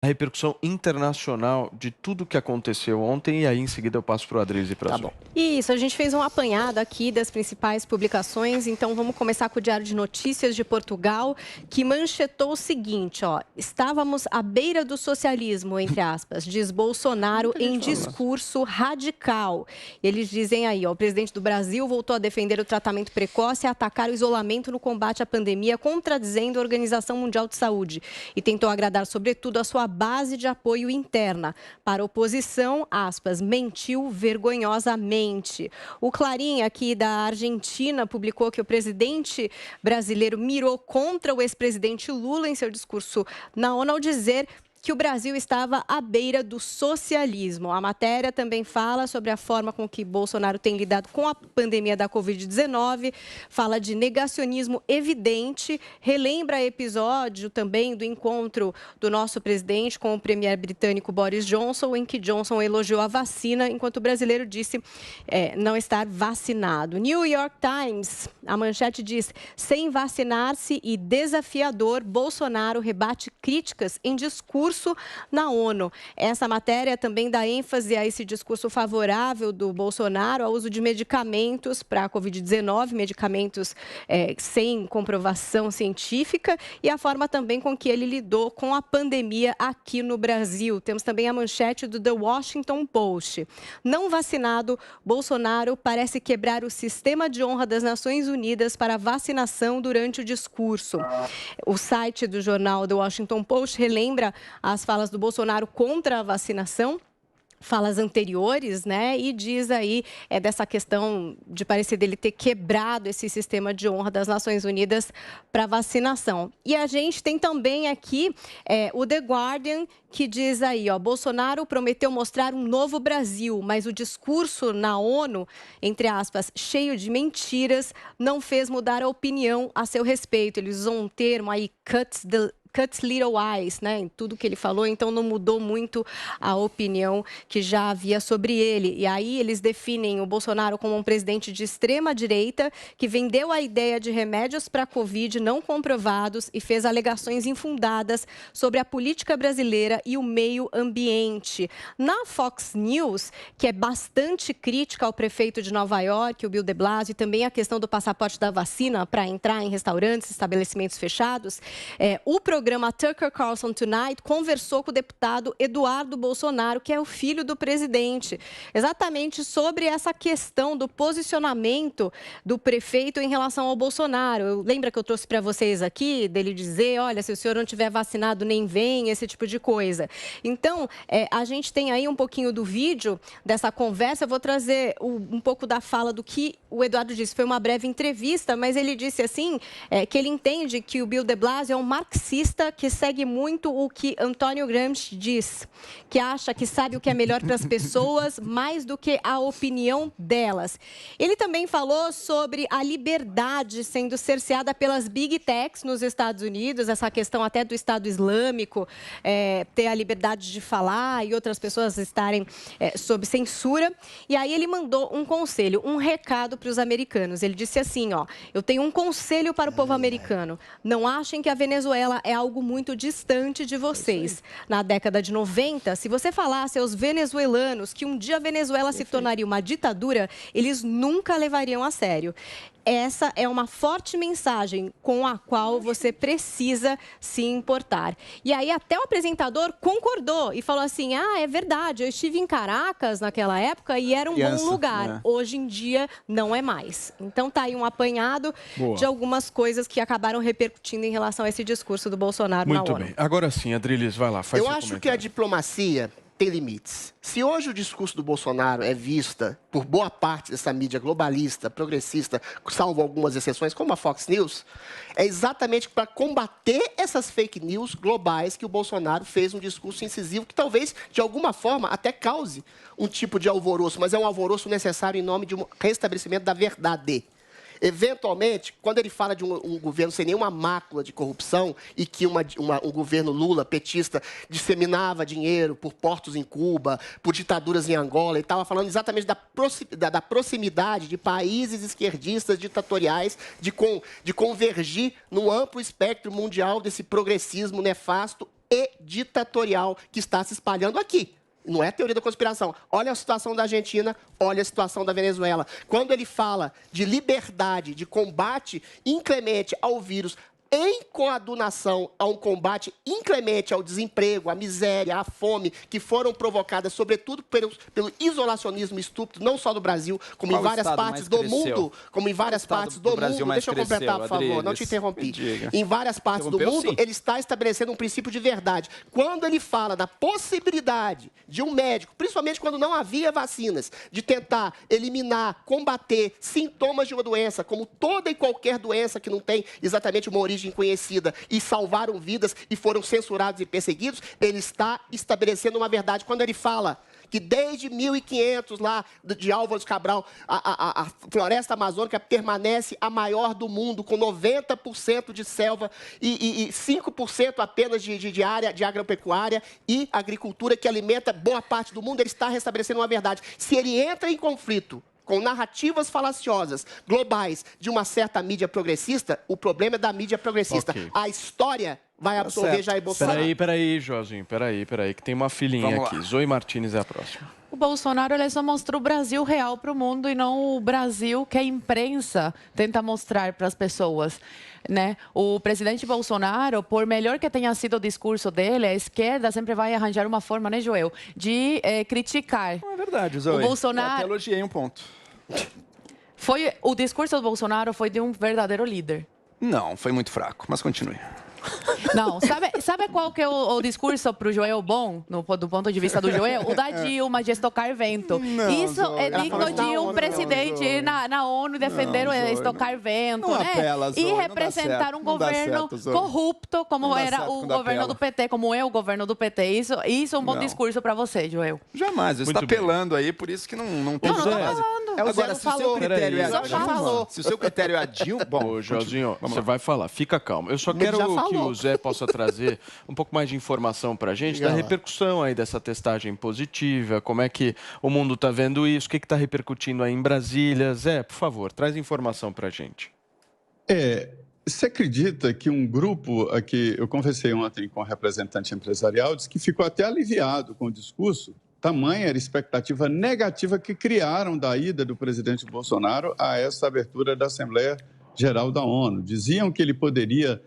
A repercussão internacional de tudo que aconteceu ontem e aí em seguida eu passo para o Adriles e para a Zoe. Isso, a gente fez um apanhado aqui das principais publicações, então vamos começar com o Diário de Notícias de Portugal, que manchetou o seguinte, ó: estávamos à beira do socialismo, entre aspas, diz Bolsonaro em discurso radical. Eles dizem aí, ó, o presidente do Brasil voltou a defender o tratamento precoce e a atacar o isolamento no combate à pandemia, contradizendo a Organização Mundial de Saúde, e tentou agradar, sobretudo, a sua base de apoio interna. Para a oposição, aspas, mentiu vergonhosamente. O Clarim, aqui da Argentina, publicou que o presidente brasileiro mirou contra o ex-presidente Lula em seu discurso na ONU ao dizer que o Brasil estava à beira do socialismo. A matéria também fala sobre a forma com que Bolsonaro tem lidado com a pandemia da Covid-19, fala de negacionismo evidente, relembra episódio também do encontro do nosso presidente com o premier britânico Boris Johnson, em que Johnson elogiou a vacina, enquanto o brasileiro disse não estar vacinado. New York Times, a manchete diz: sem vacinar-se e desafiador, Bolsonaro rebate críticas em discurso na ONU. Essa matéria também dá ênfase a esse discurso favorável do Bolsonaro ao uso de medicamentos para a Covid-19, medicamentos sem comprovação científica, e a forma também com que ele lidou com a pandemia aqui no Brasil. Temos também a manchete do The Washington Post. Não vacinado, Bolsonaro parece quebrar o sistema de honra das Nações Unidas para a vacinação durante o discurso. O site do jornal The Washington Post relembra as falas do Bolsonaro contra a vacinação, falas anteriores, né? E diz aí dessa questão de parecer dele ter quebrado esse sistema de honra das Nações Unidas para vacinação. E a gente tem também aqui o The Guardian, que diz aí, ó, Bolsonaro prometeu mostrar um novo Brasil, mas o discurso na ONU, entre aspas, cheio de mentiras, não fez mudar a opinião a seu respeito. Ele usou um termo aí, Cuts Little Eyes, né, em tudo que ele falou, então não mudou muito a opinião que já havia sobre ele. E aí eles definem o Bolsonaro como um presidente de extrema-direita que vendeu a ideia de remédios para a Covid não comprovados e fez alegações infundadas sobre a política brasileira e o meio ambiente. Na Fox News, que é bastante crítica ao prefeito de Nova York, o Bill de Blasio, e também a questão do passaporte da vacina para entrar em restaurantes, estabelecimentos fechados, o programa Tucker Carlson Tonight conversou com o deputado Eduardo Bolsonaro, que é o filho do presidente, exatamente sobre essa questão do posicionamento do prefeito em relação ao Bolsonaro. Lembra que eu trouxe para vocês aqui, dele dizer, olha, se o senhor não tiver vacinado, nem vem, esse tipo de coisa. Então, a gente tem aí um pouquinho do vídeo dessa conversa. Eu vou trazer um pouco da fala do que o Eduardo disse. Foi uma breve entrevista, mas ele disse assim, que ele entende que o Bill de Blasio é um marxista que segue muito o que Antônio Gramsci diz, que acha que sabe o que é melhor para as pessoas mais do que a opinião delas. Ele também falou sobre a liberdade sendo cerceada pelas Big Techs nos Estados Unidos, essa questão até do Estado Islâmico, ter a liberdade de falar e outras pessoas estarem sob censura. E aí ele mandou um conselho, um recado para os americanos. Ele disse assim, ó, eu tenho um conselho para o povo americano, não achem que a Venezuela é algo muito distante de vocês. Na década de 90, se você falasse aos venezuelanos que um dia a Venezuela se tornaria uma ditadura, eles nunca levariam a sério. Essa é uma forte mensagem com a qual você precisa se importar. E aí até o apresentador concordou e falou assim, é verdade, eu estive em Caracas naquela época e era um bom lugar. Hoje em dia não é mais. Então tá aí um apanhado de algumas coisas que acabaram repercutindo em relação a esse discurso do Bolsonaro na ONU. Muito bem. Agora sim, Adriles, vai lá, faz Eu seu acho que a comentário. diplomacia tem limites. Se hoje o discurso do Bolsonaro é vista por boa parte dessa mídia globalista, progressista, salvo algumas exceções, como a Fox News, é exatamente para combater essas fake news globais que o Bolsonaro fez um discurso incisivo que talvez, de alguma forma, até cause um tipo de alvoroço, mas é um alvoroço necessário em nome de um restabelecimento da verdade. Eventualmente, quando ele fala de um governo sem nenhuma mácula de corrupção e que um governo Lula, petista, disseminava dinheiro por portos em Cuba, por ditaduras em Angola, ele estava falando exatamente da proximidade de países esquerdistas ditatoriais, de convergir no amplo espectro mundial desse progressismo nefasto e ditatorial que está se espalhando aqui. Não é teoria da conspiração. Olha a situação da Argentina, olha a situação da Venezuela. Quando ele fala de liberdade, de combate inclemente ao vírus, em coadunação a um combate inclemente ao desemprego, à miséria, à fome, que foram provocadas, sobretudo, pelo isolacionismo estúpido, não só do Brasil, como em várias partes do mundo. Como em várias partes do mundo. Deixa eu completar, por favor, não te interrompi. Em várias partes do mundo, ele está estabelecendo um princípio de verdade. Quando ele fala da possibilidade de um médico, principalmente quando não havia vacinas, de tentar eliminar, combater sintomas de uma doença, como toda e qualquer doença que não tem exatamente uma origem conhecida, e salvaram vidas e foram censurados e perseguidos, ele está estabelecendo uma verdade. Quando ele fala que desde 1500, lá de Álvares Cabral, a floresta amazônica permanece a maior do mundo, com 90% de selva e 5% apenas de área de agropecuária e agricultura, que alimenta boa parte do mundo, ele está restabelecendo uma verdade. Se ele entra em conflito com narrativas falaciosas globais de uma certa mídia progressista, o problema é da mídia progressista. Okay. A história vai absorver Jair Bolsonaro. Peraí, Joãozinho, peraí, que tem uma filhinha aqui. Zoe Martins é a próxima. O Bolsonaro ele só mostrou o Brasil real para o mundo e não o Brasil que a imprensa tenta mostrar para as pessoas, né? O presidente Bolsonaro, por melhor que tenha sido o discurso dele, a esquerda sempre vai arranjar uma forma, né, Joel, de criticar. Não é verdade, Zoe. O Bolsonaro... Eu até elogiei um ponto. O discurso do Bolsonaro foi de um verdadeiro líder. Não, foi muito fraco, mas continue. Não, sabe qual que é o discurso pro Joel bom, do ponto de vista do Joel? O da Dilma, de estocar vento. Não, isso é digno de um presidente ir na ONU defender estocar vento, não né? Apela, e representar um governo corrupto, como era o governo do PT, como é o governo do PT. Isso é um bom discurso para você, Joel. Jamais, você está apelando aí, por isso que não tem base. Agora, se o seu critério é a Dilma, se o seu critério é a Dilma... Bom, Joãozinho, você vai falar, fica calmo. Eu só quero que o Zé possa trazer um pouco mais de informação para a gente da repercussão aí dessa testagem positiva, como é que o mundo está vendo isso, o que está repercutindo aí em Brasília. Zé, por favor, traz informação para a gente. Você acredita que um grupo aqui, eu conversei ontem com um representante empresarial, disse que ficou até aliviado com o discurso, tamanha era a expectativa negativa que criaram da ida do presidente Bolsonaro a essa abertura da Assembleia Geral da ONU. Diziam que ele poderia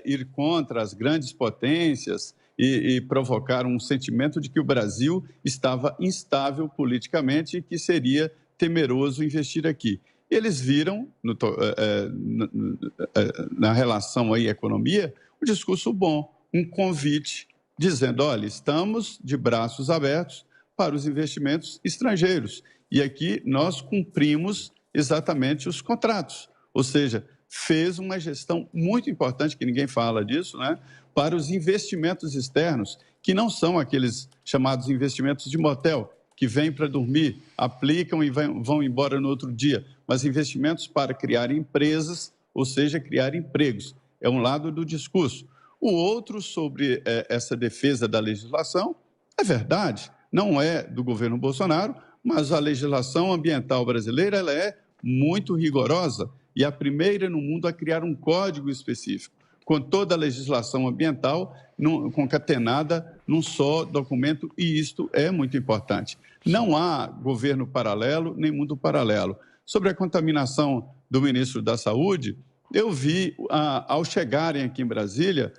ir contra as grandes potências e provocar um sentimento de que o Brasil estava instável politicamente e que seria temeroso investir aqui. Eles viram, na relação aí economia, um discurso bom, um convite, dizendo, olha, estamos de braços abertos para os investimentos estrangeiros. E aqui nós cumprimos exatamente os contratos, ou seja, fez uma gestão muito importante, que ninguém fala disso, né, para os investimentos externos, que não são aqueles chamados investimentos de motel, que vêm para dormir, aplicam e vão embora no outro dia, mas investimentos para criar empresas, ou seja, criar empregos. É um lado do discurso. O outro, sobre essa defesa da legislação, é verdade, não é do governo Bolsonaro, mas a legislação ambiental brasileira ela é muito rigorosa e a primeira no mundo a criar um código específico, com toda a legislação ambiental concatenada num só documento, e isto é muito importante. Não há governo paralelo nem mundo paralelo. Sobre a contaminação do ministro da Saúde, eu vi, ao chegarem aqui em Brasília,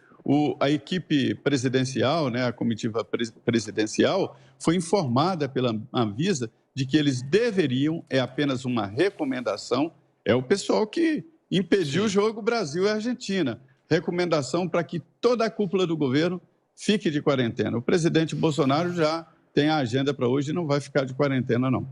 a equipe presidencial, né, a comitiva presidencial, foi informada pela Anvisa de que eles deveriam, é apenas uma recomendação, é o pessoal que impediu o jogo Brasil e Argentina, recomendação para que toda a cúpula do governo fique de quarentena. O presidente Bolsonaro já tem a agenda para hoje e não vai ficar de quarentena, não.